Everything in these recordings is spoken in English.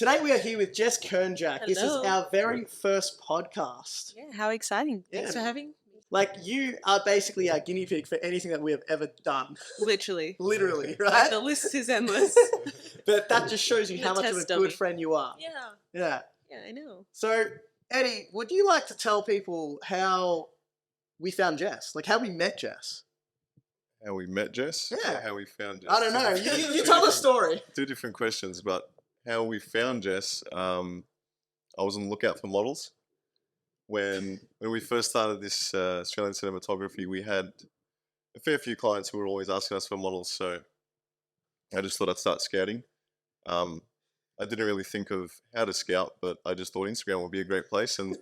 Today we are here with Jess Kernjak. This is Hello. our very first podcast. Yeah, how exciting. Thanks Yeah. for having me. Like, you are basically our guinea pig for anything that we have ever done. Literally. Literally, right? The list is endless. But that just shows you The how much of a test good dummy. friend you are. Yeah. Yeah. Yeah, I know. So, Eddie, would you like to tell people how we found Jess? Like, how we met Jess? How we met Jess? Yeah. Or how we found Jess? I don't know. You tell the story. Two different questions, but how we found Jess, I was on the lookout for models. When we first started this Australian cinematography, we had a fair few clients who were always asking us for models, so I just thought I'd start scouting. I didn't really think of how to scout, but I just thought Instagram would be a great place, and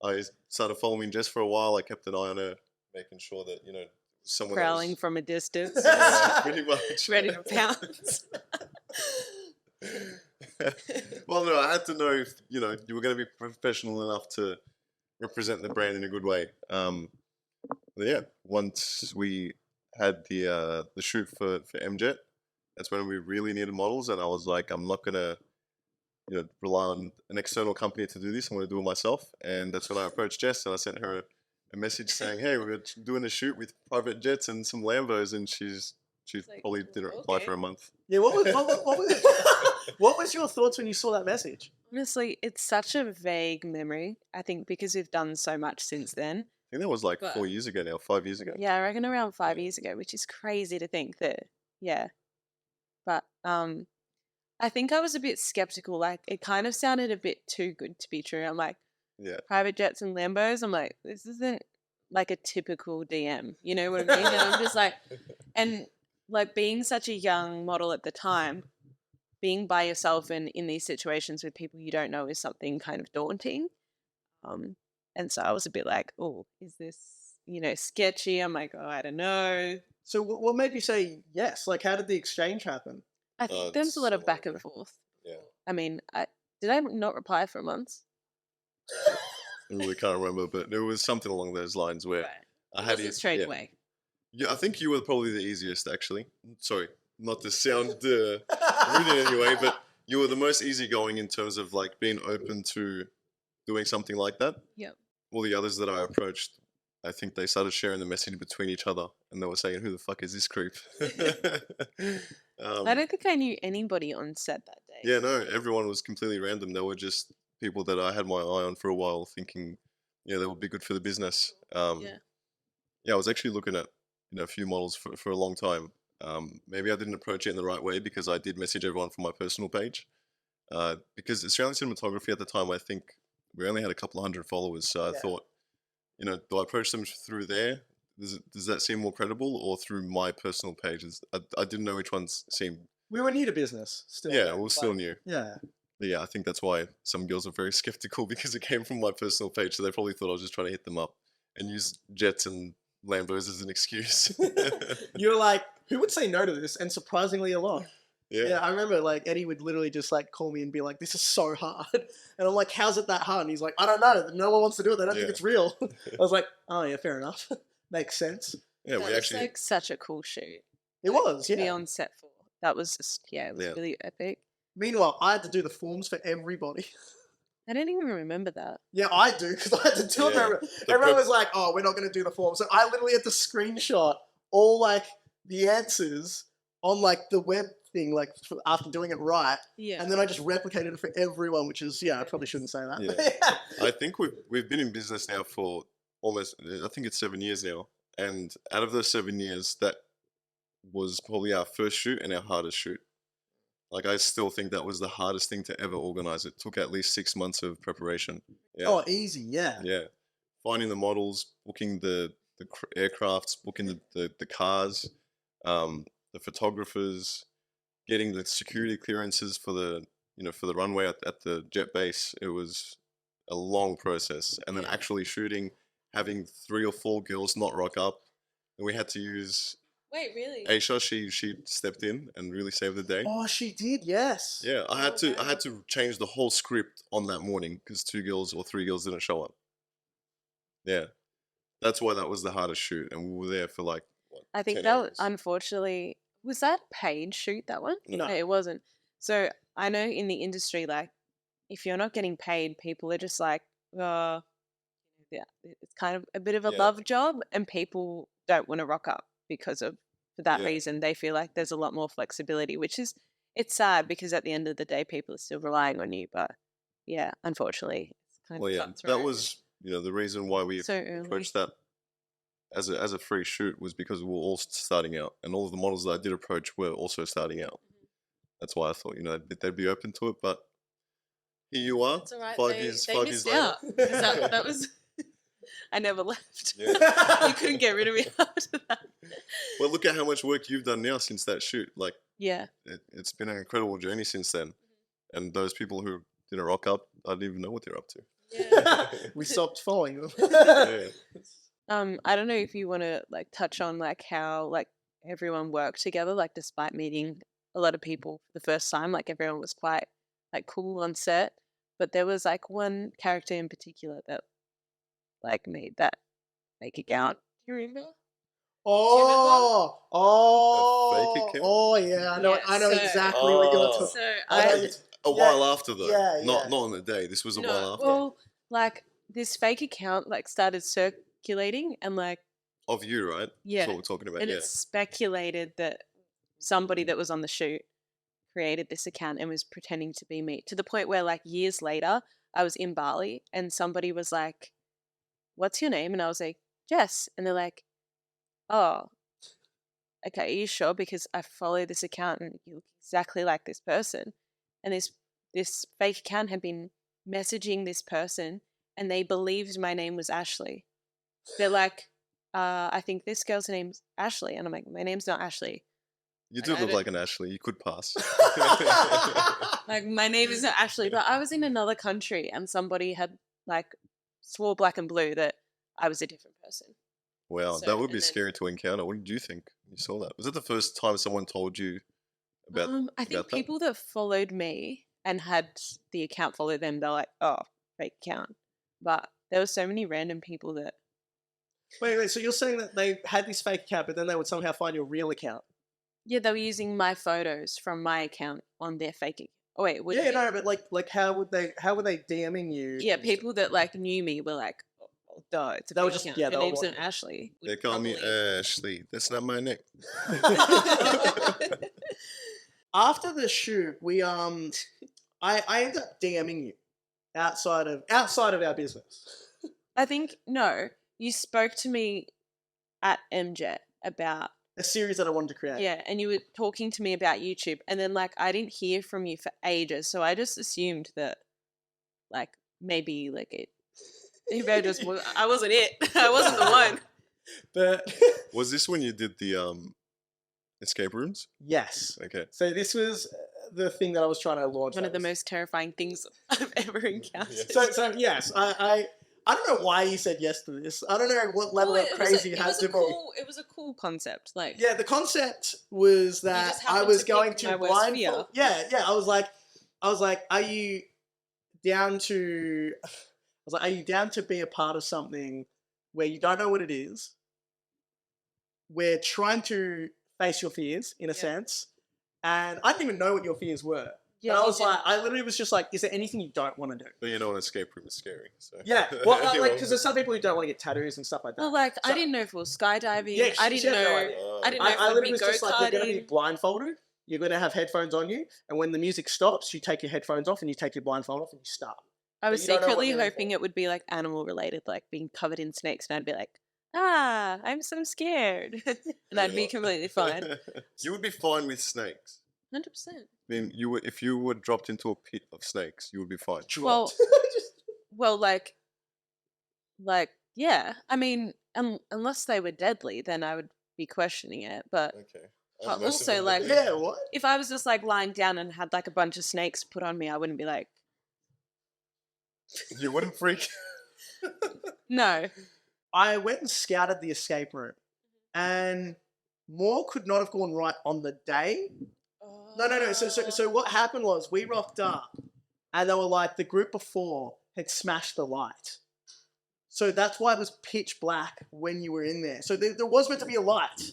I started following Jess for a while. I kept an eye on her, making sure that, someone Prowling else. from a distance. Yeah, pretty much. Ready to pounce. Well, no, I had to know if, you were going to be professional enough to represent the brand in a good way. But yeah, once we had the shoot for MJet, that's when we really needed models, and I was like, I'm not going to rely on an external company to do this. I'm going to do it myself. And that's when I approached Jess, and I sent her a message saying, hey, we're doing a shoot with private jets and some Lambos, and she like, probably didn't reply okay. for a month. Yeah, what was your thoughts when you saw that message? Honestly, it's such a vague memory, I think, because we've done so much since then. I think that was like But- 4 years ago now, 5 years ago. Yeah, I reckon around 5 years ago, which is crazy to think that, yeah. But I think I was a bit skeptical. Like, it kind of sounded a bit too good to be true. I'm like, Yeah. private jets and Lambos. I'm like, this isn't like a typical DM. You know what I mean? And I'm just like, and like being such a young model at the time, being by yourself and in these situations with people you don't know is something kind of daunting. And so I was a bit like, oh, is this, sketchy? I'm like, oh, I don't know. So what made you say yes? Like, how did the exchange happen? I think there's a lot so of back long and ago. forth. Yeah. I mean, did I not reply for months? I really can't remember, but it was something along those lines where I had It it straight yeah. away. Yeah, I think you were probably the easiest, actually. Sorry, not to sound rude in any way, but you were the most easygoing in terms of like being open to doing something like that. Yep. All the others that I approached, I think they started sharing the message between each other, and they were saying, "Who the fuck is this creep?" I don't think I knew anybody on set that day. Yeah, no, everyone was completely random. They were just people that I had my eye on for a while, thinking, they would be good for the business. Yeah, I was actually looking at a few models for a long time. Maybe I didn't approach it in the right way because I did message everyone from my personal page. Because Australian cinematography at the time, I think we only had a couple of hundred followers. So I thought, do I approach them through there? Does that seem more credible, or through my personal pages? I didn't know which ones seemed. We were new to business still. Yeah, we're still new. Yeah. But yeah, I think that's why some girls are very skeptical, because it came from my personal page. So they probably thought I was just trying to hit them up and use jets and Lambos as an excuse. You're like, who would say no to this? And surprisingly a lot. Yeah. Yeah, I remember like Eddie would literally just like call me and be like, this is so hard. And I'm like, how's it that hard? And he's like, I don't know. No one wants to do it. They don't think Yeah. it's real. I was like, oh yeah, fair enough. Makes sense. Yeah, That we was actually. like such a cool shoot It was, to be yeah. on set for. That was just, it was Yeah. really epic. Meanwhile, I had to do the forms for everybody. I don't even remember that. Yeah, I do, because I had to do it. Yeah. For everyone was like, oh, we're not going to do the form. So I literally had to screenshot all like the answers on like the web thing, like after doing it right. Yeah. And then I just replicated it for everyone, which is, I probably shouldn't say that. Yeah. I think we've been in business now for almost, I think it's 7 years now. And out of those 7 years, that was probably our first shoot and our hardest shoot. Like, I still think that was the hardest thing to ever organize. It took at least 6 months of preparation. Yeah. Oh, easy, yeah. Yeah. Finding the models, booking the aircrafts, booking the cars, the photographers, getting the security clearances for the runway at the jet base. It was a long process. And then actually shooting, having 3 or 4 girls not rock up. And we had to use Wait, really? Aisha. She stepped in and really saved the day. Oh, she did, yes. Yeah, I had to change the whole script on that morning because 2 girls or 3 girls didn't show up. Yeah, that's why that was the hardest shoot, and we were there for like what, I think 10 that was, hours. unfortunately, was that paid shoot, that one? No. It wasn't. So I know in the industry, like, if you're not getting paid, people are just like, yeah, it's kind of a bit of a love job, and people don't want to rock up for that reason. They feel like there's a lot more flexibility, which is, it's sad because at the end of the day, people are still relying on you. But yeah, unfortunately, it's kind Well, of yeah, that was the reason why we so early. approached that as a free shoot was because we were all starting out, and all of the models that I did approach were also starting out. That's why I thought they'd be open to it. But here you are, That's all right. 5 years missed later. out. That was. I never left. Yeah. You couldn't get rid of me after that. Well, look at how much work you've done now since that shoot. Like, Yeah. it's been an incredible journey since then. And those people who didn't rock up, I didn't even know what they're up to. Yeah. We stopped following them. Yeah. I don't know if you want to like touch on like how like everyone worked together, like despite meeting a lot of people for the first time, like everyone was quite like cool on set. But there was like one character in particular that like made that fake account. Do you remember? Oh, A fake account? oh yeah, I know, Yeah, I know so- exactly what you're talking. So A while after though, yeah, not yeah. on the day. This was a while after. well, like this fake account like started circulating and like Of you, right? yeah, That's what we're talking about. and Yeah. it's speculated that somebody that was on the shoot created this account and was pretending to be me, to the point where like years later I was in Bali and somebody was like, "What's your name?" And I was like, "Jess." And they're like, "Oh, okay, are you sure? Because I follow this account and you look exactly like this person." And this fake account had been messaging this person and they believed my name was Ashley. They're like, I think this girl's name's Ashley. And I'm like, my name's not Ashley. You do I look don't- like an Ashley. You could pass. Like, my name is not Ashley. But I was in another country and somebody had like swore black and blue that I was a different person. Wow, So, that would be and then- scary to encounter. What did you think when you saw that? Was it the first time someone told you about I think about that? people that followed me and had the account follow them, they're like, "Oh, fake account." But there were so many random people that Wait, so you're saying that they had this fake account, but then they would somehow find your real account? yeah, they were using my photos from my account on their fake account. Oh wait, would Yeah, no, but like how were they DMing you? yeah, people that like knew me were like, "Oh, duh, it's a They were fake just- account. yeah, Her they were name's like- not Ashley." would They call me probably- Ashley. That's not my name. After the shoot, we I ended up DMing you outside of our business. I think no, you spoke to me at MJet about A series that I wanted to create. yeah, and you were talking to me about YouTube, and then like I didn't hear from you for ages, so I just assumed that like maybe like maybe I just I wasn't it. I wasn't the one. But Was this when you did the escape rooms? yes. Okay. So this was the thing that I was trying to launch. One of the That was- most terrifying things I've ever encountered. So yes, I don't know why you said yes to this. I don't know what level of crazy you had to be. It was a cool concept. Like Yeah, the concept was that just I happened was to pick going my to worst blindfold. Yeah. I was like, are you down to? I was like, are you down to be a part of something where you don't know what it is? We're trying to face your fears in a Yeah. sense, and I didn't even know what your fears were. yeah, And I you was did. like, I literally was just like, is there anything you don't want to do? But you know, an escape room is scary. So Yeah, well, You like know. because there's some people who don't want to get tattoos and stuff like that. well, like I So- didn't know if it was skydiving. Yeah, I she didn't had no know. idea. I didn't know if I it would literally be was go just like, you're going to be karting. blindfolded. You're going to have headphones on you, and when the music stops, you take your headphones off and you take your blindfold off and you start. I was you don't know what secretly you're in hoping for. it would be like animal related, like being covered in snakes, and I'd be like, "Ah, I'm so scared," and I'd be Yeah. completely fine. You would be fine with snakes. 100%. I mean, if you were dropped into a pit of snakes, you would be fine. Well, Dropped. Well, like, yeah. I mean, unless they were deadly, then I would be questioning it. But Okay. But Most of also, them- like- yeah, what? if I was just like lying down and had like a bunch of snakes put on me, I wouldn't be like, you wouldn't freak. no. I went and scouted the escape room, and more could not have gone right on the day. No. So what happened was we rocked up, and they were like the group before had smashed the light, so that's why it was pitch black when you were in there. So there was meant to be a light,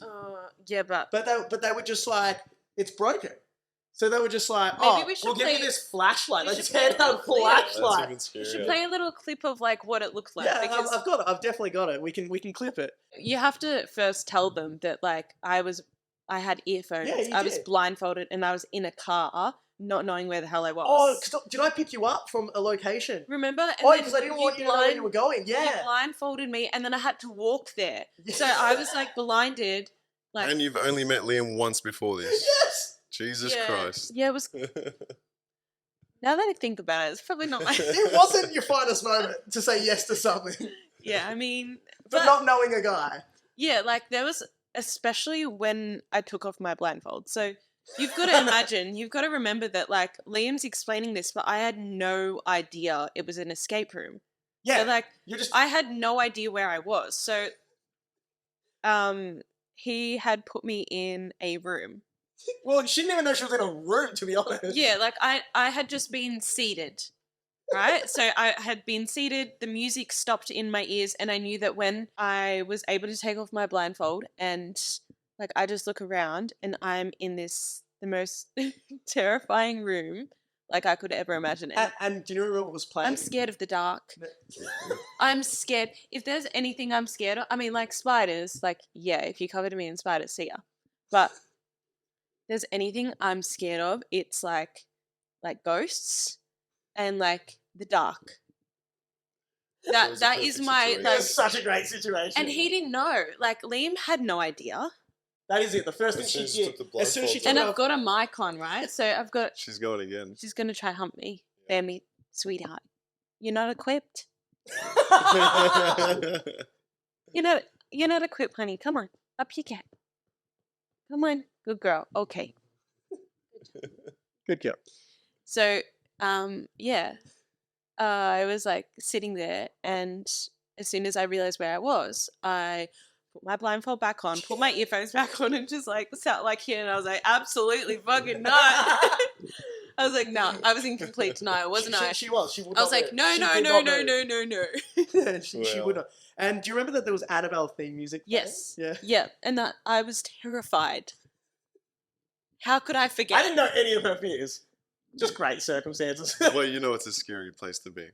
Yeah, but but they were just like, it's broken. So they were just like, Maybe we should we'll give you play- this flashlight. we They should just play hand a out a little clip. That's flashlight. even We should scarier. play a little clip of like what it looked like. Yeah, because I've got it. I've definitely got it. We can clip it. you have to first tell them that like I had earphones. Yeah, you I was did. blindfolded and I was in a car, not knowing where the hell I was. Oh, did I pick you up from a location? Remember? And Oh, then because I didn't want you to know where you were going. You Yeah. blindfolded me, and then I had to walk there. So I was like blinded. Like And you've only met Liam once before this. Yes. Jesus yeah, Christ. Yeah, it was. Now that I think about it, it's probably not my. It wasn't your finest moment to say yes to something, Yeah, I mean, but not knowing a guy. yeah, like there was, especially when I took off my blindfold. So you've got to imagine, you've got to remember that like Liam's explaining this, but I had no idea it was an escape room. Yeah. So like You're just. I had no idea where I was. So he had put me in a room. Well, she didn't even know she was in a room, to be honest. Yeah, like I had just been seated. Right? So I had been seated, the music stopped in my ears, and I knew that when I was able to take off my blindfold and like I just look around and I'm in the most terrifying room like I could ever imagine it. And do you remember what was playing? I'm scared of the dark. I'm scared. If there's anything I'm scared of, I mean, like spiders, like, yeah, if you covered me in spiders, see ya. But there's anything I'm scared of, it's like ghosts and like the dark. That was a That is perfect my situation. like, That's such a great situation. and he didn't know. Like Liam had no idea. That is it. The first thing As she soon as she did. took the As soon as she blindfold took And it I've got a mic on, right? So I've got. She's going again. She's gonna try hump me. Bear me, sweetheart. You're not equipped. You're not equipped, honey. Come on, up you get. Come on, good girl. Okay. Good girl. So, yeah, I was like sitting there, and as soon as I realized where I was, I put my blindfold back on, put my earphones back on, and just like sat like here, and I was like, absolutely fucking not. I was like, no, I was in complete denial, wasn't I? She was. She would I was not like, move. no, She no, would no, not no, move. no, no, no. Yeah, she Wow. would not. And do you remember that there was Annabelle theme music? playing? Yes. Yeah. Yeah, and that I was terrified. How could I forget? I didn't know any of her fears. Just great circumstances. Well, you know it's a scary place to be.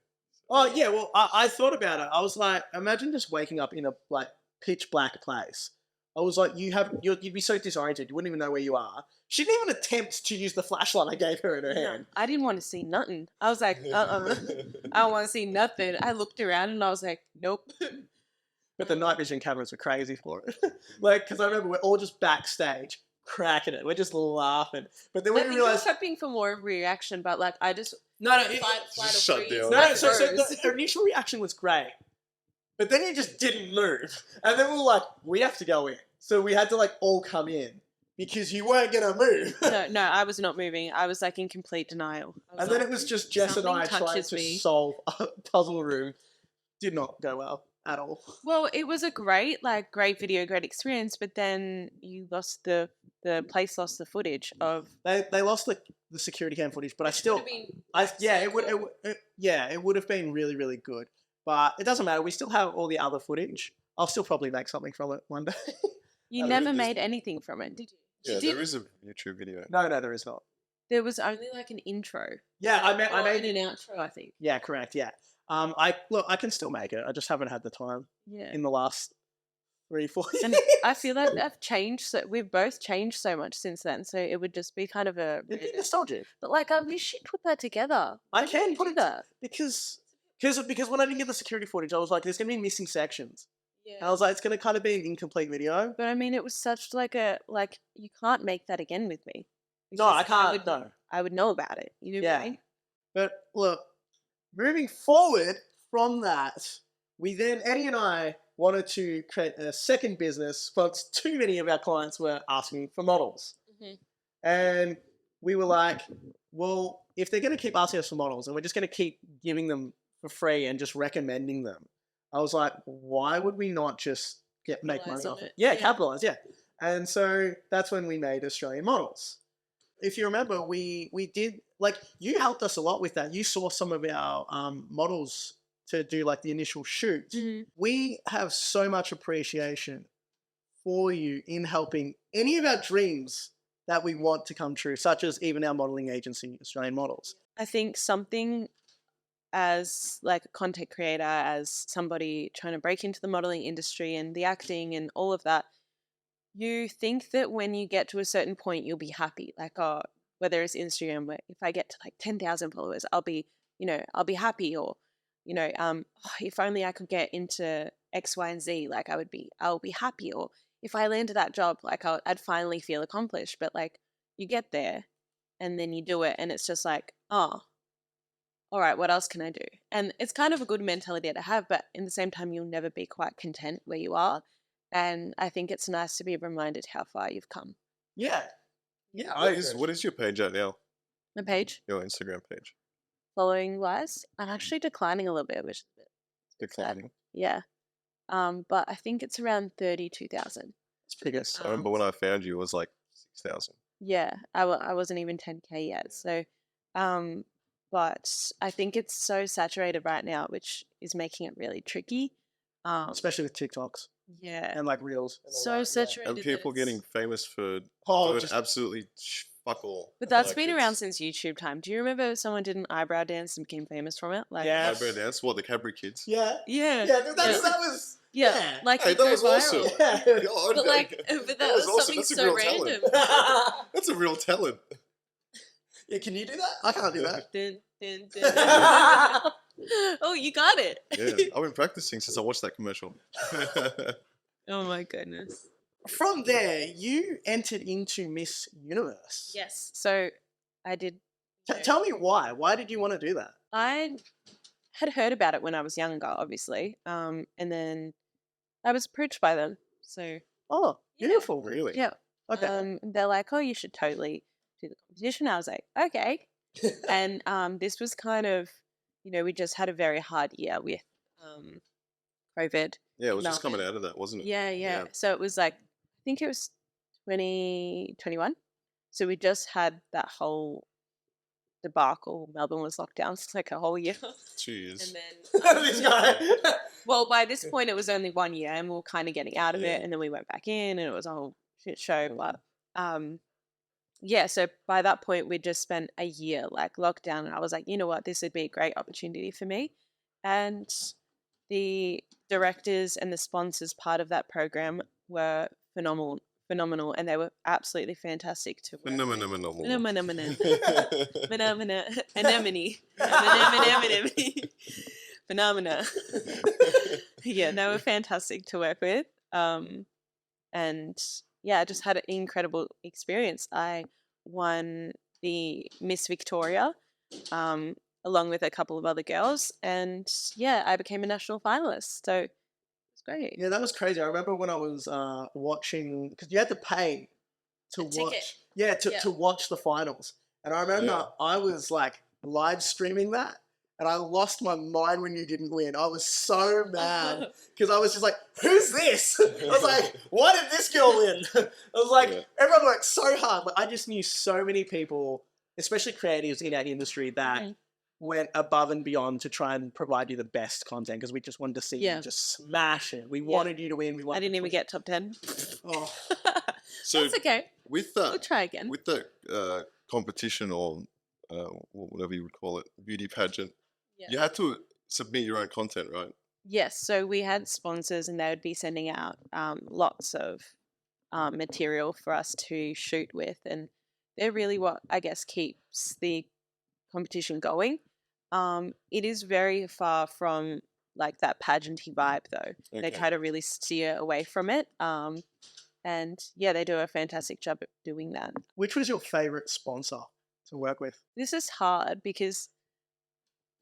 Oh yeah, well I thought about it. I was like, imagine just waking up in a like pitch black place. I was like, you'd be so disoriented, you wouldn't even know where you are. She didn't even attempt to use the flashlight I gave her in her hand. I didn't want to see nothing. I was like, I don't want to see nothing. I looked around and I was like, nope. But the night vision cameras were crazy for it. Like, because I remember we're all just backstage cracking it. We're just laughing. But then I when think we I was realized, hoping for more reaction, but like I just no, flight or Shut freeze. down. no, I so froze. the initial reaction was great. But then you just didn't move. And then we were like, we have to go in. So we had to like all come in because you weren't going to move. No, I was not moving. I was like in complete denial. I was And then like, it was just Jess and I something trying touches to me. solve a puzzle room. Did not go well at all. well, it was a great video, great experience, but then you lost the place lost the footage of. They lost the security cam footage, but I still, it would have been really, really good. But it doesn't matter. We still have all the other footage. I'll still probably make something from it one day. You Oh, never there's- made anything from it, did you? Yeah, Did- there is a YouTube video. No, there is not. There was only like an intro. Yeah, I Or made an outro, I think. Yeah, correct. Yeah. I can still make it. I just haven't had the time Yeah. in the last 3-4 years. And I feel like I've changed. So we've both changed so much since then. So it would just be kind of a. It'd be nostalgic. But like, we should put that together. I Why don't can we put do it that. because when I didn't get the security footage, I was like, there's gonna be missing sections. And I Yeah. was like, it's gonna kind of be an incomplete video. But I mean, it was such like you can't make that again with me. No, I Because can't. would, No. I would know about it. You know what I Yeah. mean? But look, moving forward from that, Eddie and I wanted to create a second business once too many of our clients were asking for models. Mhm. And we were like, well, if they're going to keep asking us for models and we're just going to keep giving them for free and just recommending them, I was like, why would we not just make money Capitalize on off it? it. Yeah, Yeah. capitalize, yeah. And so that's when we made Australian Models. If you remember, we did, like, you helped us a lot with that. You saw some of our models to do, like, the initial shoot. Mhm. We have so much appreciation for you in helping any of our dreams that we want to come true, such as even our modeling agency, Australian Models. I think something as like a content creator, as somebody trying to break into the modeling industry and the acting and all of that, you think that when you get to a certain point, you'll be happy. Like, oh, whether it's Instagram, where if I get to like 10,000 followers, I'll be happy. Or, if only I could get into X, Y, and Z, like I'll be happy. Or if I landed that job, like I'd finally feel accomplished. But like you get there and then you do it and it's just like, oh, all right, what else can I do? And it's kind of a good mentality to have, but in the same time, you'll never be quite content where you are. And I think it's nice to be reminded how far you've come. Yeah. Yeah. What is your page at now? My page? Your Instagram page? Following wise, I'm actually declining a little bit, which is a bit Declining. sad. Yeah. But I think it's around 32,000. It's biggest. I remember when I found you, it was like 6,000. Yeah, I wasn't even 10K yet. So, but I think it's so saturated right now, which is making it really tricky. Especially with TikToks. Yeah. And like Reels. And So saturated. And people getting famous for just absolutely fuck all. But that's Like, been around since YouTube time. Do you remember someone did an eyebrow dance and became famous from it? Like, yeah. Eyebrow dance? What, the Cadbury kids? Yeah. Yeah. Yeah, that was... Yeah. Like, Hey, it that goes was awesome. viral. Yeah. God, But like, but that was awesome. something That's a so real random. talent. That's a real talent. Yeah, can you do that? I can't do that. Dun, dun, dun. Oh, you got it. Yeah, I've been practicing since I watched that commercial. Oh my goodness. From there, you entered into Miss Universe. Yes. So I did. Tell me why. Why did you want to do that? I had heard about it when I was younger, obviously. And then I was approached by them. So Oh, Yeah. beautiful. Really? yeah. Okay. They're like, oh, you should totally do the competition. I was like, okay. And this was kind of, we just had a very hard year with COVID. Yeah, it was just Melbourne. coming out of that, wasn't it? Yeah. So it was like, I think it was 2021. So we just had that whole debacle. Melbourne was locked down for like a whole year. 2 years. And then, This guy. well, by this point, it was only 1 year and we were kind of getting out of Yeah. it. And then we went back in and it was a whole shit show. But so by that point, we'd just spent a year like locked down. And I was like, you know what, this would be a great opportunity for me. And the directors and the sponsors part of that program were phenomenal, and they were absolutely fantastic to work with. Phenomena. Yeah, they were fantastic to work with. And yeah, I just had an incredible experience. I won the Miss Victoria, along with a couple of other girls, and yeah, I became a national finalist. So it was great. Yeah, that was crazy. I remember when I was watching, because you had to pay to A watch. ticket. Yeah, Yeah. to watch the finals. And I remember Yeah. I was like live streaming that, and I lost my mind when you didn't win. I was so mad because I was just like, "Who's this?" I was like, "Why did this girl win?" I was like, Yeah. everyone worked so hard. Like I just knew so many people, especially creatives in our industry, that Mhm. went above and beyond to try and provide you the best content because we just wanted to see Yeah. you just smash it. We wanted you to win. We I wanted didn't even get top 10. Oh. So That's okay. with We'll that, try again. with that competition or whatever you would call it, beauty pageant, Yeah. you had to submit your own content, right? Yes, so we had sponsors and they would be sending out lots of material for us to shoot with, and they're really what I guess keeps the competition going. It is very far from like that pageanty vibe though. They Okay. kind of really steer away from it. And yeah, they do a fantastic job at doing that. Which was your favorite sponsor to work with? This is hard because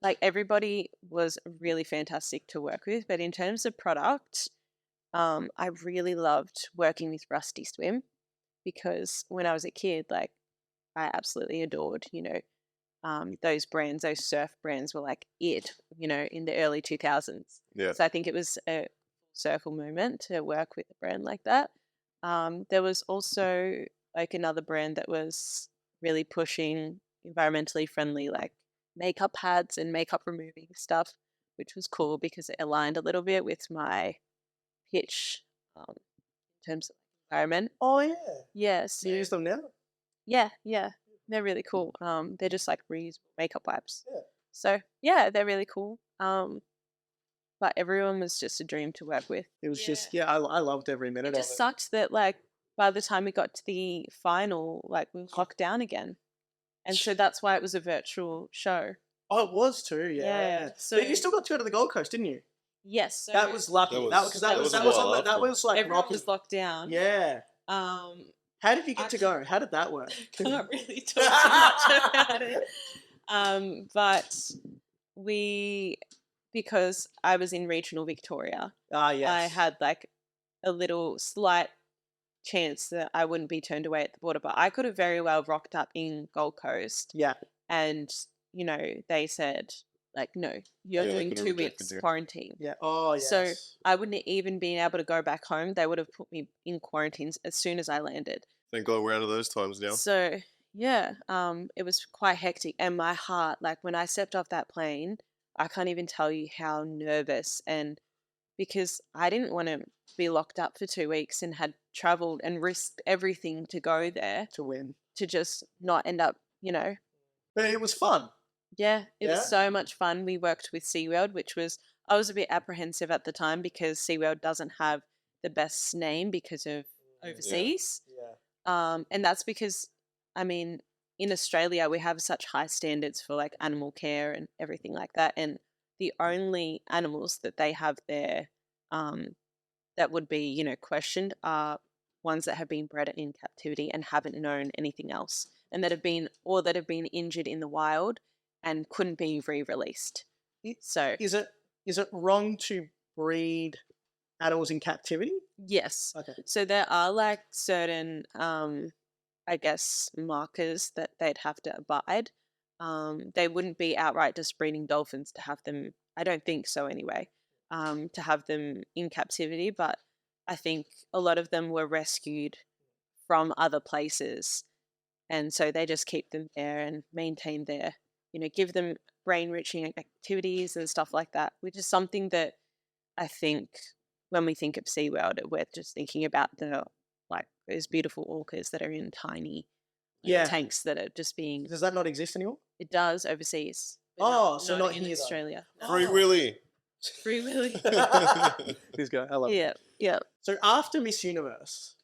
like everybody was really fantastic to work with, but in terms of product, I really loved working with Rusty Swim because when I was a kid, like I absolutely adored, those brands, those surf brands were like it, in the early 2000s. Yeah. So I think it was a circle moment to work with a brand like that. There was also like another brand that was really pushing environmentally friendly, like makeup pads and makeup removing stuff, which was cool because it aligned a little bit with my pitch in terms of environment. Oh yeah. Yes. Do you use them now? Yeah, they're really cool. They're just like reusable makeup wipes. Yeah. So yeah, they're really cool. But everyone was just a dream to work with. It was just I loved every minute It of just it. sucked that like by the time we got to the final, like we were locked down again, and so that's why it was a virtual show. Oh, it was too. Yeah. Yeah, But you so- still got to go to the Gold Coast, didn't you? Yes, so That was lucky. That That was- was that was a while that after. was like everyone rocky. was locked down. Yeah. Um, How did you get to go? How did that work? can't really talk too much about it. But because I was in regional Victoria, Ah, yes. I had like a little slight chance that I wouldn't be turned away at the border, but I could have very well rocked up in Gold Coast, Yeah. and they said like, no, you're Yeah, they doing could have 2 rejected weeks you. quarantine. Yeah. Oh, yes. So I wouldn't even been able to go back home. They would have put me in quarantines as soon as I landed. Thank God we're out of those times now. So yeah, it was quite hectic, and my heart, like when I stepped off that plane, I can't even tell you how nervous, and because I didn't want to be locked up for 2 weeks and had traveled and risked everything to go there to win. to just not end up, But it was fun. Yeah, it Yeah? was so much fun. We worked with SeaWorld, I was a bit apprehensive at the time because SeaWorld doesn't have the best name because of overseas. Yeah. And that's because, I mean, in Australia, we have such high standards for like animal care and everything like that. And the only animals that they have there that would be, questioned are ones that have been bred in captivity and haven't known anything else, and that have been injured in the wild and couldn't be re-released. So Is it wrong to breed animals in captivity? yes. Okay. So there are like certain, I guess, markers that they'd have to abide. They wouldn't be outright just breeding dolphins to have them. I don't think so anyway. To have them in captivity, but I think a lot of them were rescued from other places, and so they just keep them there and maintain their, give them brain-enriching activities and stuff like that, which is something that I think when we think of SeaWorld, we're just thinking about those beautiful orcas that are in tiny tanks that are just being. Does that not exist anymore? It does overseas. but Oh, so not in here, though. Australia. Free Willy. Free Willy. This guy, I love it. Yeah. So after Miss Universe,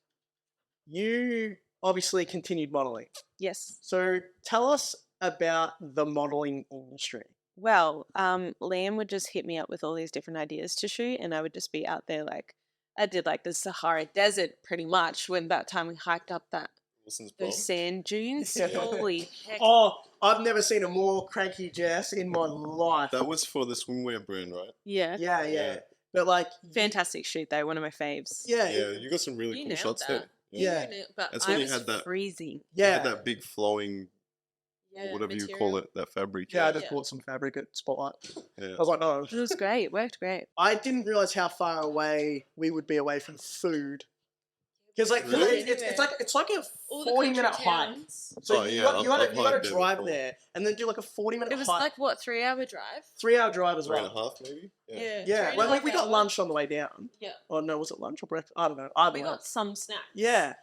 you obviously continued modeling. Yes. So tell us about the modeling industry. Well, Liam would just hit me up with all these different ideas to shoot, and I would just be out there like, I did like the Sahara Desert pretty much when that time we hiked up those sand dunes. Yeah. Holy heck. Oh, I've never seen a more cranky Jess in my life. That was for the swimwear brand, right? Yeah. Yeah. But like, Fantastic shoot though, one of my faves. yeah, Yeah, you got some really You cool nailed shots that. there. Yeah. But That's I when you was had that- freezing. You yeah. had that big flowing, Yeah, whatever you material. call it, that fabric. Yeah, I just Yeah. bought some fabric at Spotlight. Yeah. I was like, no. It was great. It worked great. I didn't realize how far away we would be away from food. Because like Really? it's like a 40-minute hike. So Oh, you yeah, got I've to hiked there drive before. there and then do like a 40-minute It was hike. like what, 3-hour drive? 3-hour drive as Three and a well. half, maybe? Yeah, well, we got lunch on the way down. Yeah. Oh no, was it lunch or breakfast? I don't know. Either We way. got some snacks. Yeah.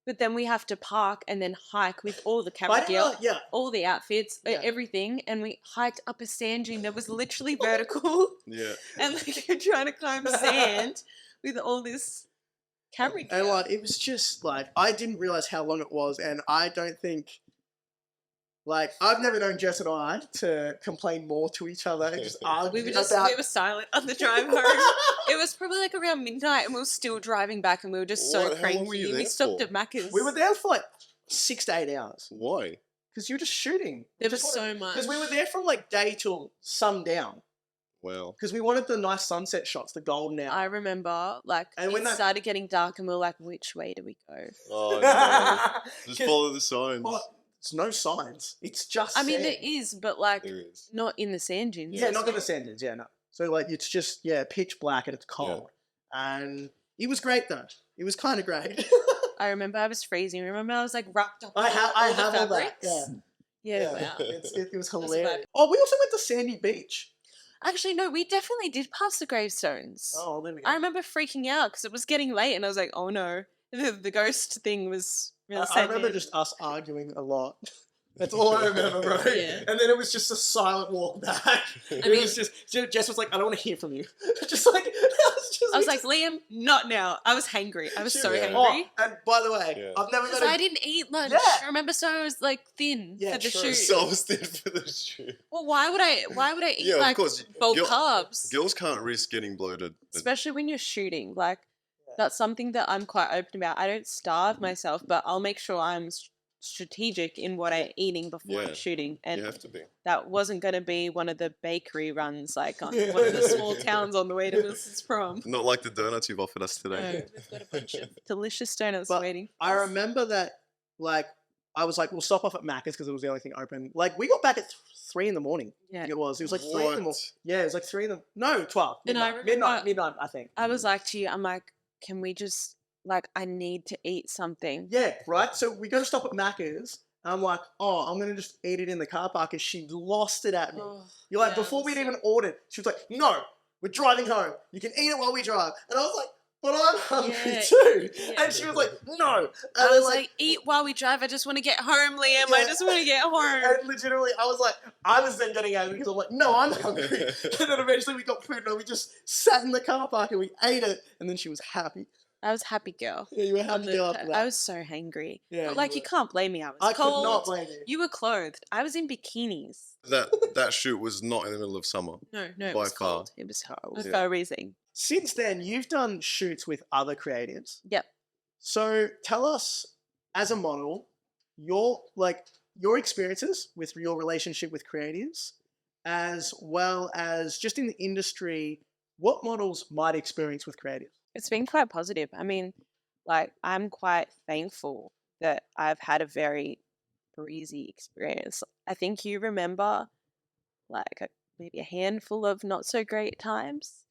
But then we have to park and then hike with all the But camera I didn't gear, realize- yeah. all the outfits, Yeah. everything, and we hiked up a sand dune that was literally vertical, Yeah. and like you're trying to climb sand with all this camera gear. And like it was just like I didn't realize how long it was, and I don't think like I've never known Jess and I to complain more to each other and just argue we about. were silent on the drive home. It was probably like around midnight, and we were still driving back, and we were just so What? How long were cranky. you We there stopped for? at Macca's. We were there for like 6 to 8 hours Why? because you were just shooting. There was so much. Because we were there from like day till sundown. Wow. Because we wanted the nice sunset shots, the golden hour. I remember, like, And when it that- started getting dark, and we were like, "Which way do we go?" Oh, no. Just 'Cause- follow the signs. Oh, it's no signs. It's just. I mean, sand. there is, but like, There is. not in the sand dunes. Yeah, not in the sand dunes. Yeah, no. So like it's just pitch black and it's cold, and it was great though. It was kind of great. I remember I was freezing. Remember I was like wrapped up. I in have all the all that. fabrics? Yeah, Yeah. Wow. it was bad. hilarious. Oh, we also went to Sandy Beach. Actually, no, we definitely did pass the gravestones. Oh, there we go. I remember freaking out because it was getting late, and I was like, "Oh no!" The ghost thing was really I remember sad. just us arguing a lot. That's all I remember, bro. Yeah. And then it was just a silent walk back. It mean- was just Jess was like, I don't want to hear from you. Just like I was like, Liam, not now. I was hangry. I was so Yeah. hangry. Oh, and by the way, Yeah. I've never Because met I a didn't eat lunch. Yeah. Remember, so I was like thin Yeah, for the true. shoot. So I was there for the shoot. Well, why would I eat Yeah, of like course. bulk Girl- carbs? Girls can't risk getting bloated. Especially when you're shooting. Like, Yeah. that's something that I'm quite open about. I don't starve myself, but I'll make sure I'm strategic in what I'm eating before Yeah. I'm shooting. And You have to be. that wasn't going to be one of the bakery runs, like on one of the small towns on the way to Mrs. Prom. Not like the donuts you've offered us No, today. we've got a bunch of delicious donuts But waiting. I remember that, like, I was like, we'll stop off at Macca's because it was the only thing open. Like, we got back at 3 in the morning. I Yeah. think it was. It was like 3 in the morning. What? Yeah, it was like 3 in the... No, 12. And I Midnight. remember- Midnight, I think. I was like to you, I'm like, can we just, like, I need to eat something. Yeah, right? So we go to stop at Macca's. And I'm like, oh, I'm going to just eat it in the car park. And she lost it at me. Oh, You're like, yeah, before it we'd was- even ordered, she was like, no, we're driving home. You can eat it while we drive. And I was like, but I'm hungry Yeah, too. yeah. And she was like, no. And I then, was like, eat while we drive. I just want to get home, Liam. I Yeah. just want to get home. and legitimately, I was like, I was then getting angry because I'm like, no, I'm hungry. And then eventually we got food and we just sat in the car park and we ate it. And then she was happy. I was happy girl. Yeah, you were On happy the- girl after that. I was so hangry. Yeah, But, like, you were. can't blame me. I was I cold. could not blame you. You were clothed. I was in bikinis. That shoot was not in the middle of summer. No, it By was far. cold. It was horrible. Yeah. For a reason. Since then, you've done shoots with other creatives. Yep. So tell us, as a model, your experiences with your relationship with creatives, as well as just in the industry, what models might experience with creatives. It's been quite positive. I mean, like, I'm quite thankful that I've had a very breezy experience. I think you remember, like, maybe a handful of not so great times,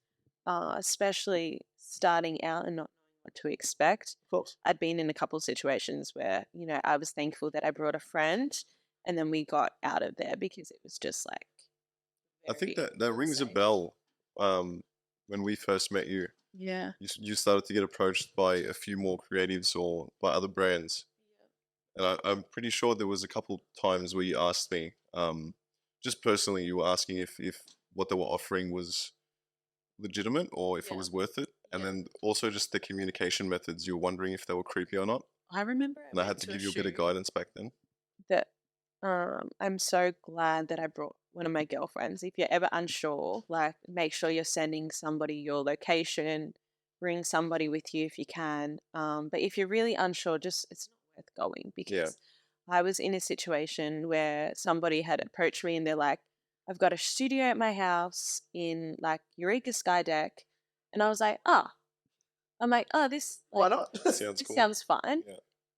especially starting out and not knowing what to expect. Of course. I'd been in a couple of situations where, you know, I was thankful that I brought a friend and then we got out of there because it was just like. I think very that rings a insane. bell. When we first met you, Yeah. you started to get approached by a few more creatives or by other brands. And I'm pretty sure there was a couple times where you asked me, just personally, you were asking if what they were offering was legitimate or if it Yeah. was worth it. And Yeah. then also just the communication methods, you were wondering if they were creepy or not. I remember. And I had to give you a bit of guidance back then. That I'm so glad that I brought one of my girlfriends. If you're ever unsure, like, make sure you're sending somebody your location, bring somebody with you if you can. But if you're really unsure, just it's not worth going because I was in a situation where somebody had approached me and they're like, I've got a studio at my house in like Eureka Sky Deck. And I was like, this Why like, not? Sounds it cool. sounds fun. Yeah.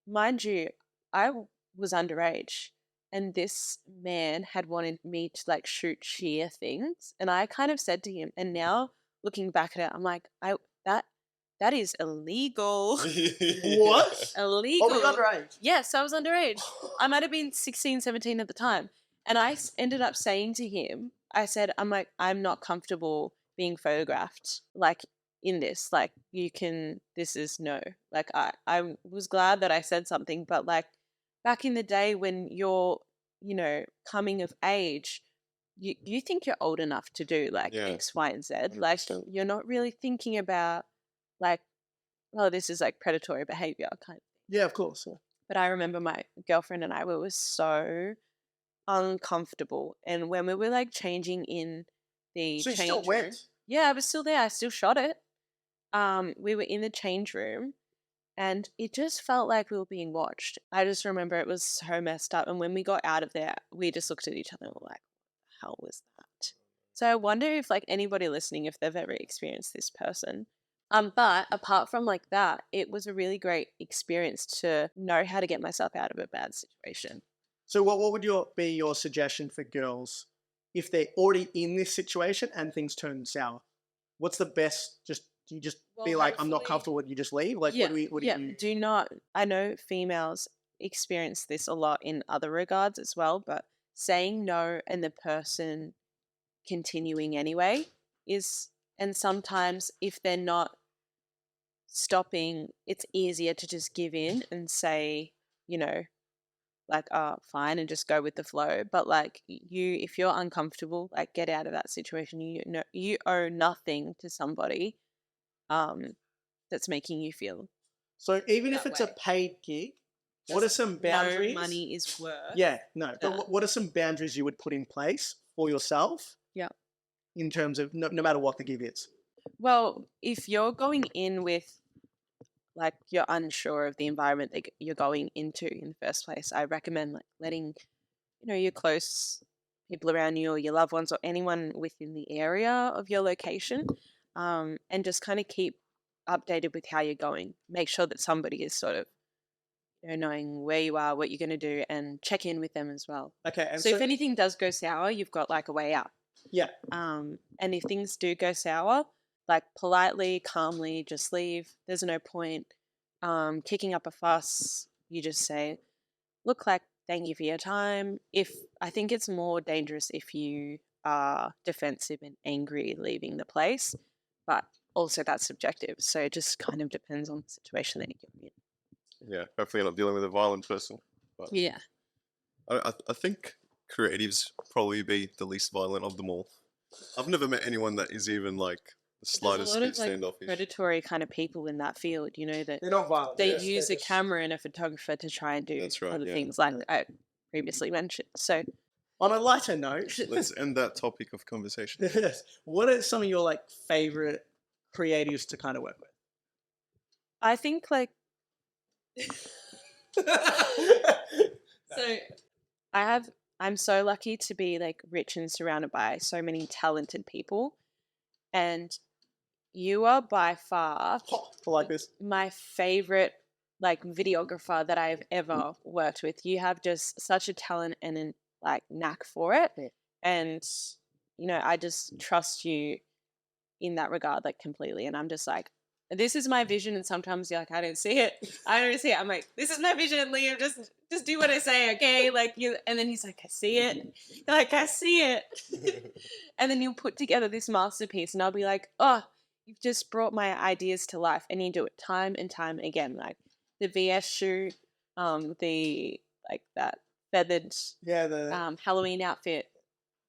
Mind you, I was underage and this man had wanted me to like shoot sheer things. And I kind of said to him, and now looking back at it, I'm like, that is illegal. What? Illegal. Oh, we're underage. Yes, I was underage. I might have been 16, 17 at the time. And I ended up saying to him, I said, I'm not comfortable being photographed, like, in this. Like, this is no. Like, I was glad that I said something, but, like, back in the day when you're, you know, coming of age, you think you're old enough to do, like, Yeah. X, Y, and Z. Like, 100%. you're not really thinking about, like, oh, this is, like, predatory behavior kind of. Yeah, of course. Yeah. But I remember my girlfriend and I were so uncomfortable. And when we were like changing in the So you change still room, went. yeah, I was still there. I still shot it. We were in the change room and it just felt like we were being watched. I just remember it was so messed up. And when we got out of there, we just looked at each other and were like, what the hell was that? So I wonder if like anybody listening, if they've ever experienced this person. But apart from like that, it was a really great experience to know how to get myself out of a bad situation. So what would be your suggestion for girls if they're already in this situation and things turn sour? What's the best? Do you just be like, I'm not hopefully- comfortable, and you just leave? Like, yeah, what do yeah. you? Do not. I know females experience this a lot in other regards as well, but saying no and the person continuing anyway is, and sometimes if they're not stopping, it's easier to just give in and say, you know, like, oh, fine, and just go with the flow. But like if you're uncomfortable, like get out of that situation. You know, you owe nothing to somebody that's making you feel So even if that it's way. a paid gig, what are some boundaries? No money is worth. Yeah, no. But that. what are some boundaries you would put in place for yourself? Yeah. In terms of no matter what the gig is. Well, if you're going in with like you're unsure of the environment that you're going into in the first place, I recommend like letting, you know, your close people around you or your loved ones or anyone within the area of your location, and just kind of keep updated with how you're going. Make sure that somebody is sort of, you know, knowing where you are, what you're going to do, and check in with them as well. Okay. And So if anything does go sour, you've got like a way out. yeah. And if things do go sour, like politely, calmly, just leave. There's no point kicking up a fuss. You just say, look, like, thank you for your time. I think it's more dangerous if you are defensive and angry leaving the place, but also that's subjective. So it just kind of depends on the situation that you're in. Yeah, hopefully you're not dealing with a violent person. But Yeah. I think creatives probably be the least violent of them all. I've never met anyone that is even like the slightest There's a bit lot of like standoffish. predatory kind of people in that field, you know, that They're not violent. they yes, use they're a just- camera and a photographer to try and do That's right, other yeah. things like I previously mentioned. So On a lighter note, Let's end that topic of conversation. what are some of your like favorite creatives to kind of work I think like with? so I'm so lucky to be like rich and surrounded by so many talented people, and you are by far like this. my favorite like videographer that I've ever worked with. You have just such a talent and an like knack for it, Yeah. and you know, I just trust you in that regard like completely. And I'm just like, this is my vision, and sometimes you're like, I don't see it. I'm like, this is my vision, Liam. Just do what I say, okay? Like you. And then he's like, I see it. You're like, I see it. And then you'll put together this masterpiece, and I'll be like, oh, you've just brought my ideas to life. And you do it time and time again, like the VS shoot, the like that feathered Yeah, the Halloween outfit.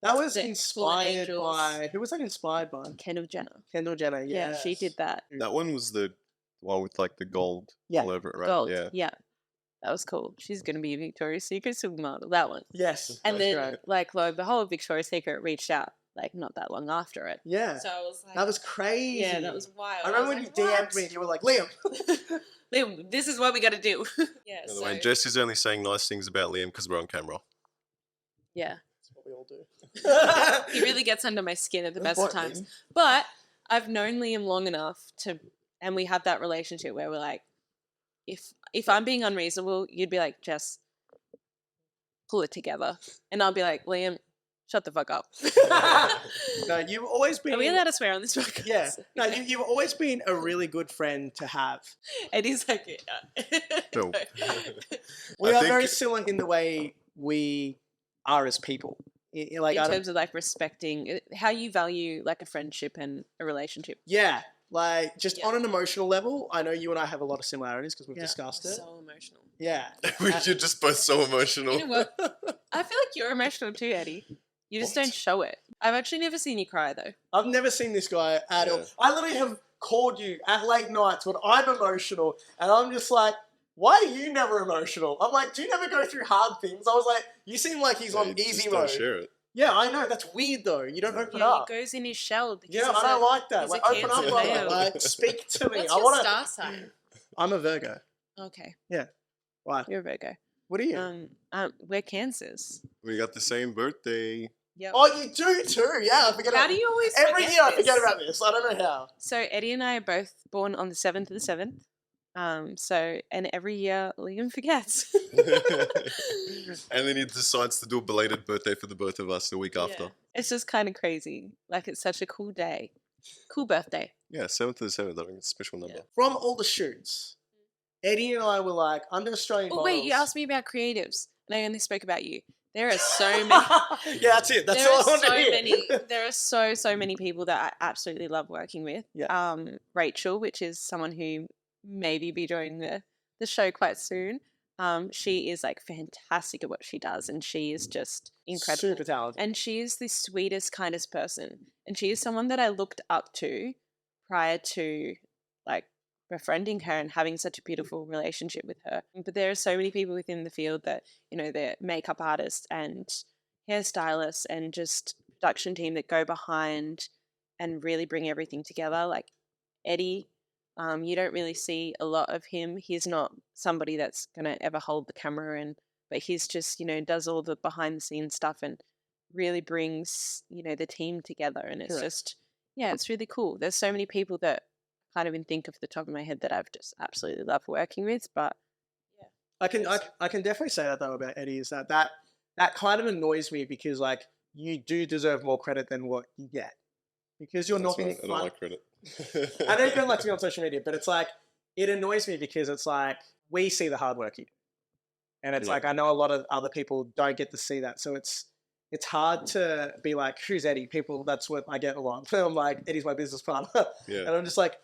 that was the inspired angels. by who was that inspired by? Kendall Jenner. Kendall Jenner. Yeah, she did that. That one was the one with like the gold Yeah. all over it, right? Gold. Yeah. Yeah. That was cool. She's going to be a Victoria's Secret supermodel. That one. Yes. And that's then, right. like, lo and behold, Victoria's Secret reached out, like, not that long after it. Yeah. So I was like, That was crazy. yeah, that was wild. I remember when you DM'd me, you were like, Liam. Liam, this is what we got to do. Yeah. By the way, Jess is only saying nice things about Liam because we're on camera. Yeah. That's what we all do. He really gets under my skin at the best of times. But I've known Liam long enough and we have that relationship where we're like, if I'm being unreasonable, you'd be like, Jess, pull it together. And I'll be like, Liam, shut the fuck up. No, you've always been. Are we allowed to swear on this podcast? Yeah. No, you've always been a really good friend to have. And he's like, yeah. No. We I are think- very similar in the way we are as people. Like, in terms of like respecting how you value like a friendship and a relationship. yeah, like just Yeah. on an emotional level, I know you and I have a lot of similarities because we've discussed it. So emotional. Yeah. You're just both so emotional. You know what? I feel like you're emotional too, Eddie. You just What? don't show it. I've actually never seen you cry though. I've never seen this guy at all. Yeah. I literally have called you at late nights when I'm emotional, and I'm just like, why are you never emotional? I'm like, do you never go through hard things? I was like, you seem like he's Yeah, on you just easy don't mode. share it. Yeah, I know. That's weird though. You don't open Yeah, up. he goes in his shell. Because Yeah, he's I don't a- like that. he's Like, a open up, Cancer brother. male. Like, speak to me. What's I your want to. star sign? I'm a Virgo. Okay, Why? you're a Virgo. What are you? We're Cancers. We got the same birthday. Yep. Oh, you do too. Yeah, I forget. How about do you always Every forget year I this? forget about this. I don't know how. So Eddie and I are both born on the 7th of the 7th. And every year Liam forgets. And then he decides to do a belated birthday for the both of us the week after. Yeah. It's just kind of crazy. Like it's such a cool day. Cool birthday. Yeah, 7th to the 7th. I think it's a special number. Yeah. From all the shoots, Eddie and I were like, under Australian Oh models. wait, you asked me about creatives, and I only spoke about you. there are so many. Yeah, that's it. That's There all are I want so to hear. many. There are so many people that I absolutely love working with. Yeah. Rachel, which is someone who maybe be joining the show quite soon. She is like fantastic at what she does, and she is just incredible. Super talented. And she is the sweetest, kindest person, and she is someone that I looked up to prior to like befriending her and having such a beautiful relationship with her. But there are so many people within the field that, you know, they're makeup artists and hairstylists and just production team that go behind and really bring everything together. Like Eddie, you don't really see a lot of him. He's not somebody that's gonna ever hold the camera, but he's just, you know, does all the behind the scenes stuff and really brings, you know, the team together. And it's just, yeah, it's really cool. There's so many people that I can't even think off the top of my head that I've just absolutely loved working with. But yeah, I can definitely say that though about Eddie, is that kind of annoys me, because like you do deserve more credit than what you get, because you're That's not in right, I don't like credit. I know you don't like to be on social media, but it's like, it annoys me because it's like, we see the hard work you do. And it's like, I know a lot of other people don't get to see that. So it's hard to be like, who's Eddie? People, that's what I get a lot. I'm like, Eddie's my business partner. Yeah. And I'm just like,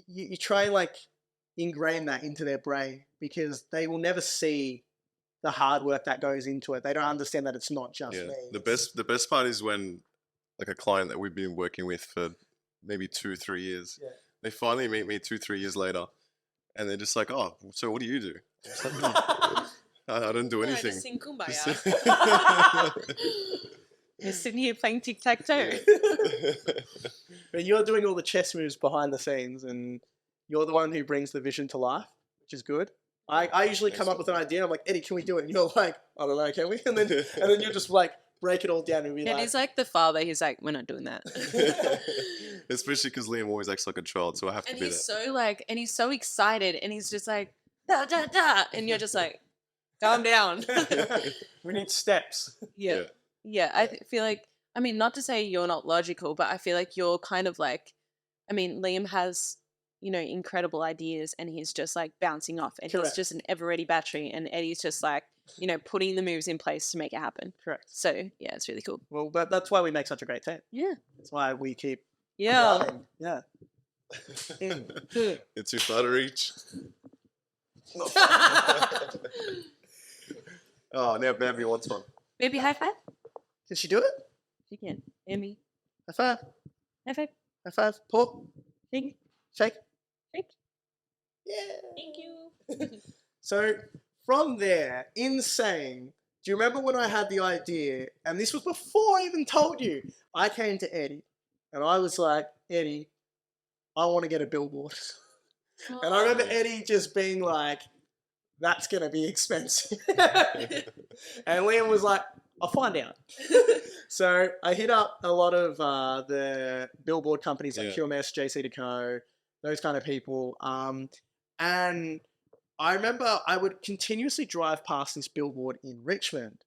you try and like ingrain that into their brain, because they will never see the hard work that goes into it. They don't understand that it's not just me. The best part is when like a client that we've been working with for maybe 2-3 years, they finally meet me 2-3 years later, and they're just like, oh, so what do you do? I don't do anything. I just sing Kumbaya. You're sitting here playing tic-tac-toe. But you're doing all the chess moves behind the scenes, and you're the one who brings the vision to life, which is good. I usually come up with an idea. I'm like, Eddie, can we do it? And you're like, I don't know, can we? And then you just like break it all down and be And he's like the father. He's like, we're not doing that. Especially because Liam always acts like a child, so I have to be there. And he's so excited, and he's just like, da da da, and you're just like, calm down. We need steps. Yeah. I feel like, I mean, not to say you're not logical, but I feel like you're kind of like, I mean, Liam has, you know, incredible ideas, and he's just like bouncing off, and he's just an ever-ready battery, and Eddie's just like, you know, putting the moves in place to make it happen. Correct. So yeah, it's really cool. Well, that's why we make such a great team. Yeah. That's why we keep. Yeah. Yeah. It's too far to reach. Oh, now Bambi wants one. Baby, high five. Can she do it? She can. Emmy. High five. High five. High five. Paw. Shake. Shake. Shake. Yeah. Thank you. So from there, insane. Do you remember when I had the idea, and this was before I even told you, I came to Eddie, and I was like, Eddie, I want to get a billboard. And I remember Eddie just being like, that's going to be expensive. And Liam was like, I'll find out. So I hit up a lot of the billboard companies like QMS, JC2Co, those kind of people. And I remember I would continuously drive past this billboard in Richmond.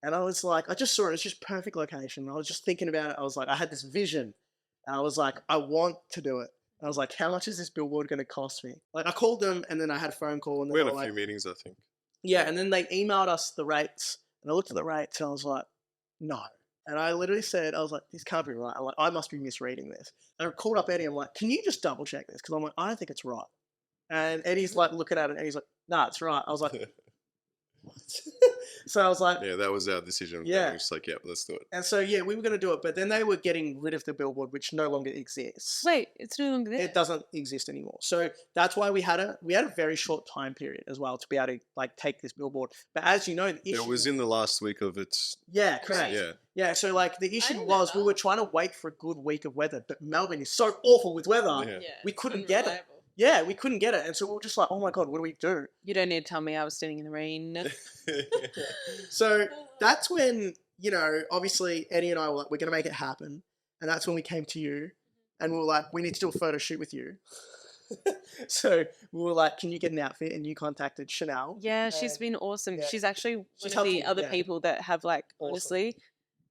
And I was like, I just saw it. It's just perfect location. I was just thinking about it. I was like, I had this vision. And I was like, I want to do it. And I was like, how much is this billboard going to cost me? Like, I called them, and then I had a phone call. And we had a few few meetings, I think. Yeah, and then they emailed us the rates. And I looked at the rates, and I was like, no. And I literally said, I was like, this can't be right. I'm like, I must be misreading this. And I called up Eddie. I'm like, can you just double check this? Because I'm like, I don't think it's right. And Eddie's like looking at it, and he's like, nah, it's right. I was like, what? So I was like, yeah, that was our decision. Yeah. We were just like, yeah, let's do it. And so, yeah, we were going to do it. But then they were getting rid of the billboard, which no longer exists. Wait, it's no longer there? It doesn't exist anymore. So that's why we had a very short time period as well to be able to like take this billboard. But as you know, the issue, It was in the last week of its. yeah, correct. Yeah. Yeah, so like the issue didn't was know we were trying to wait for a good week of weather, but Melbourne is so awful with weather, Yeah. we couldn't get it. Yeah, we couldn't get it. And so we were just like, oh my God, what do we do? You don't need to tell me I was standing in the rain. So that's when, you know, obviously Eddie and I were like, we're going to make it happen. And that's when we came to you and we were like, we need to do a photo shoot with you. So we were like, can you get an outfit? And you contacted Chanel. Yeah, she's been awesome. yeah. She's actually one She's of the helpful, other yeah. people that have like Awesome. honestly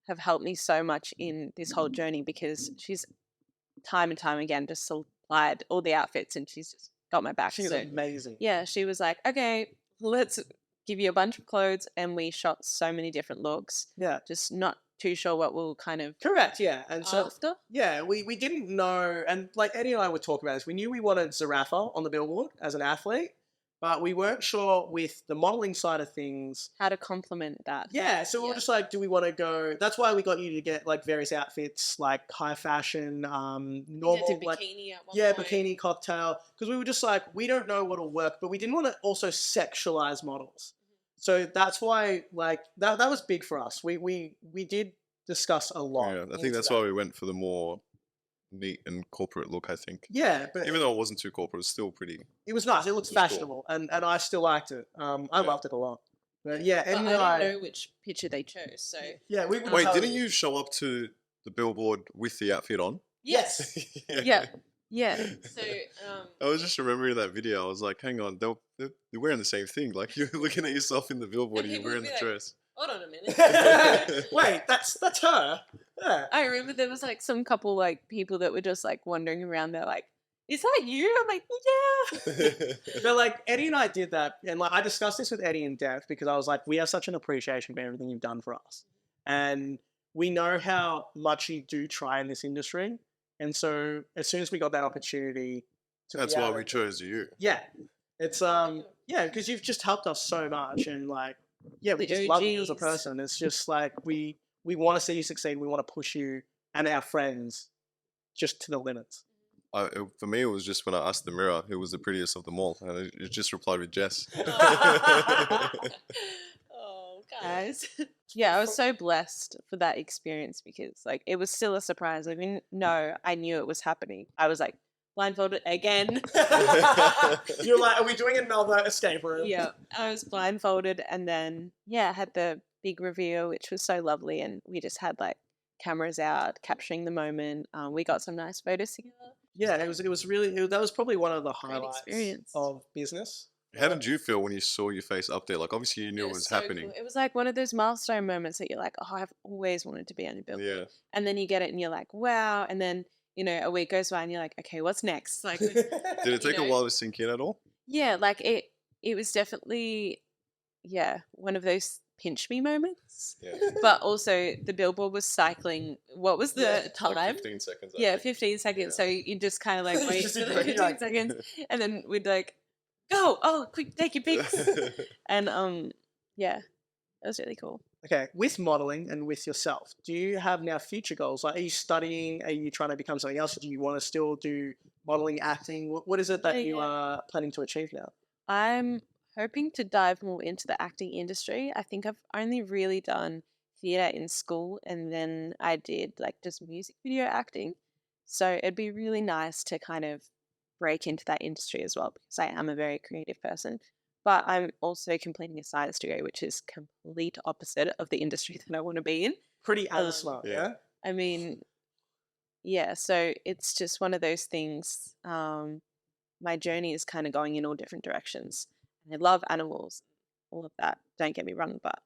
have helped me so much in this whole journey, because she's time and time again just supplied all the outfits, and she's just got my back. She's So amazing. yeah, she was like, okay, let's give you a bunch of clothes, and we shot so many different looks. Yeah. Just not too sure what we'll kind of Correct, yeah. And so, after. yeah, we didn't know, and like Eddie and I were talking about this, we knew we wanted Zarafa on the billboard as an athlete, but we weren't sure with the modeling side of things. How to complement that. Yeah, so we were just like, do we want to go? That's why we got you to get like various outfits, like high fashion, normal, like bikini at one point. bikini cocktail, because we were just like, we don't know what'll work, but we didn't want to also sexualize models. So that's why, like, that was big for us. We did discuss a lot. Yeah, I think that's why we went for the more neat and corporate look, I think. Yeah, but Even though it wasn't too corporate, it's still pretty. it was nice. It looked It was cool. fashionable, and I still liked it. I loved it a lot. But yeah, But and I don't know which picture they chose. So yeah, we Wait, didn't you show up to the billboard with the outfit on? Yes. Yeah. So I was just remembering that video. I was like, hang on, they're wearing the same thing. Like, you're looking at yourself in the billboard and you're people would wearing the be like, dress. hold on a minute. Wait, that's her. Yeah. I remember there was like some couple like people that were just like wandering around there like, is that you? I'm like, yeah. But like Eddie and I did that, and like I discussed this with Eddie in depth because I was like, we have such an appreciation for everything you've done for us, and we know how much you do try in this industry, and so as soon as we got that opportunity, That's why we chose you. Yeah, it's yeah, because you've just helped us so much, and like yeah, we The just love you as a OGs. person. It's just like we want to see you succeed. We want to push you and our friends just to the limits. For me, it was just when I asked the mirror who was the prettiest of them all, and it just replied with Jess. Oh, guys. Yeah, I was so blessed for that experience because like it was still a surprise. I mean, no, I knew it was happening. I was like blindfolded again. You're like, are we doing another escape room? Yeah, I was blindfolded, and then yeah, I had the big reveal, which was so lovely, and we just had like cameras out capturing the moment. We got some nice photos together. Yeah, it was really that was probably one of the highlights experience. of business. How did you feel when you saw your face up there? Like, obviously you knew it was so happening. cool. It was like one of those milestone moments that you're like, oh, I've always wanted to be on a billboard. Yeah. And then you get it and you're like, wow. And then, you know, a week goes by and you're like, okay, what's next? Like, Did it take a while to sink in at all? Yeah, like it was definitely, yeah, one of those pinch me moments. Yeah. But also the billboard was cycling. What was the time? Like 15 seconds. I Yeah, think. 15 seconds. Yeah. So you just kind of like wait Just for the like- 15 seconds, and then we'd like go. Oh, quick, take your pics. And yeah, that was really cool. Okay, with modeling and with yourself, do you have now future goals? Like, are you studying? Are you trying to become something else? Do you want to still do modeling, acting? What is it that you are planning to achieve now? I'm hoping to dive more into the acting industry. I think I've only really done theatre in school, and then I did like just music video acting. So it'd be really nice to kind of break into that industry as well because I am a very creative person. But I'm also completing a science degree, which is complete opposite of the industry that I want to be in. Pretty smart, yeah. yeah? I mean, yeah, so it's just one of those things. My journey is kind of going in all different directions. And I love animals, all of that. Don't get me wrong, but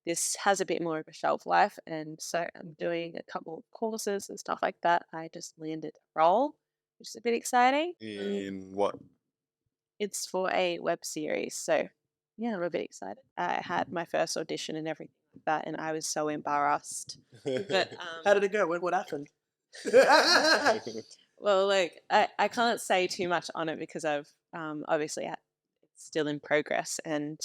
this has a bit more of a shelf life. And so I'm doing a couple of courses and stuff like that. I just landed a role, which is a bit exciting. In what? It's for a web series. So yeah, I'm a bit excited. I had my first audition and everything like that, and I was so embarrassed. But How did it go? What happened? well, like I can't say too much on it because I've obviously it's still in progress, and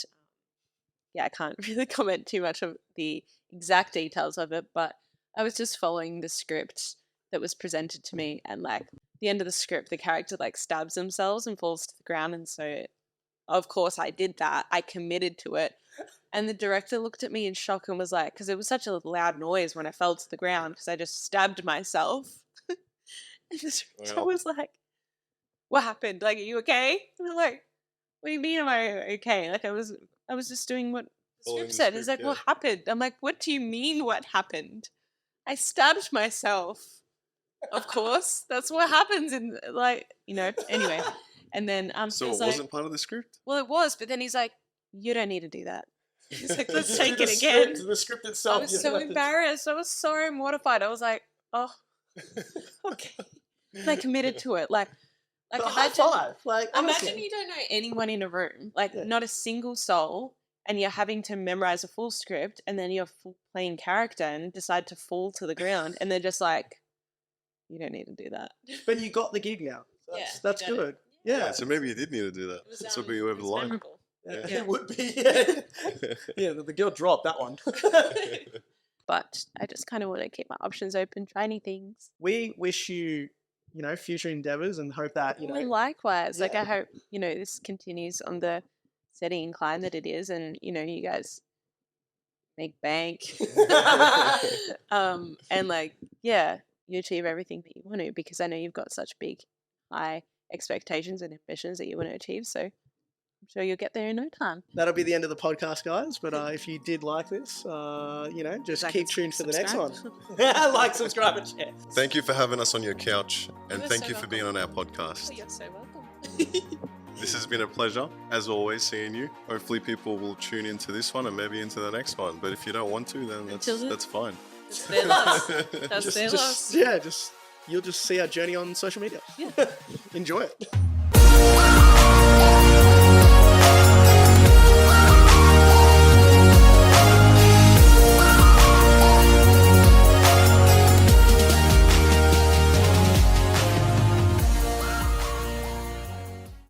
yeah, I can't really comment too much of the exact details of it. But I was just following the script that was presented to me, and like the end of the script, the character like stabs themselves and falls to the ground, and so of course I did that. I committed to it. And the director looked at me in shock and was like, because it was such a loud noise when I fell to the ground because I just stabbed myself. And the director Wow. was like, what happened? Like, are you okay? And I'm like, what do you mean am I okay? Like I was just doing what the Following script the said. He's script, like, what happened? I'm like, what do you mean what happened? I stabbed myself. Of course. That's what happens in like, you know, anyway. And then So he's it like, wasn't part of the script? well, it was, but then he's like, you don't need to do that. He's like, let's Just take do it the again. Script, the script I itself. was you so have to- embarrassed. I was so mortified. I was like, oh, okay. And I committed to it. Like But high imagine, five. Like, honestly. imagine you don't know anyone in a room, like Yeah. not a single soul, and you're having to memorize a full script, and then you're playing character and decide to fall to the ground, and they're just like, you don't need to do that. But you got the gig now. That's you got good. Yeah. So maybe you did need to do that. It It took you over the line. memorable. Yeah. Yeah. It would be. Yeah. Yeah, the girl dropped that one. But I just kind of want to keep my options open, try new things. We wish you, future endeavors and hope that, Well, likewise. Like, Yeah. I hope, this continues on the steady incline that it is, and, you guys make bank. And, like, yeah, you achieve everything that you want to, because I know you've got such big, high expectations and ambitions that you want to achieve. So I'm sure you'll get there in no time. That'll be the end of the podcast, guys. But if you did like this, just keep tuned for the next one. Like, subscribe, and share. Thank you for having us on your couch, and You're thank so you for being on our podcast. Oh, you're so welcome. This has been a pleasure, as always, seeing you. Hopefully people will tune into this one and maybe into the next one. But if you don't want to, then that's fine. It's their loss. That's their loss. You'll just see our journey on social media. Yeah. Enjoy it.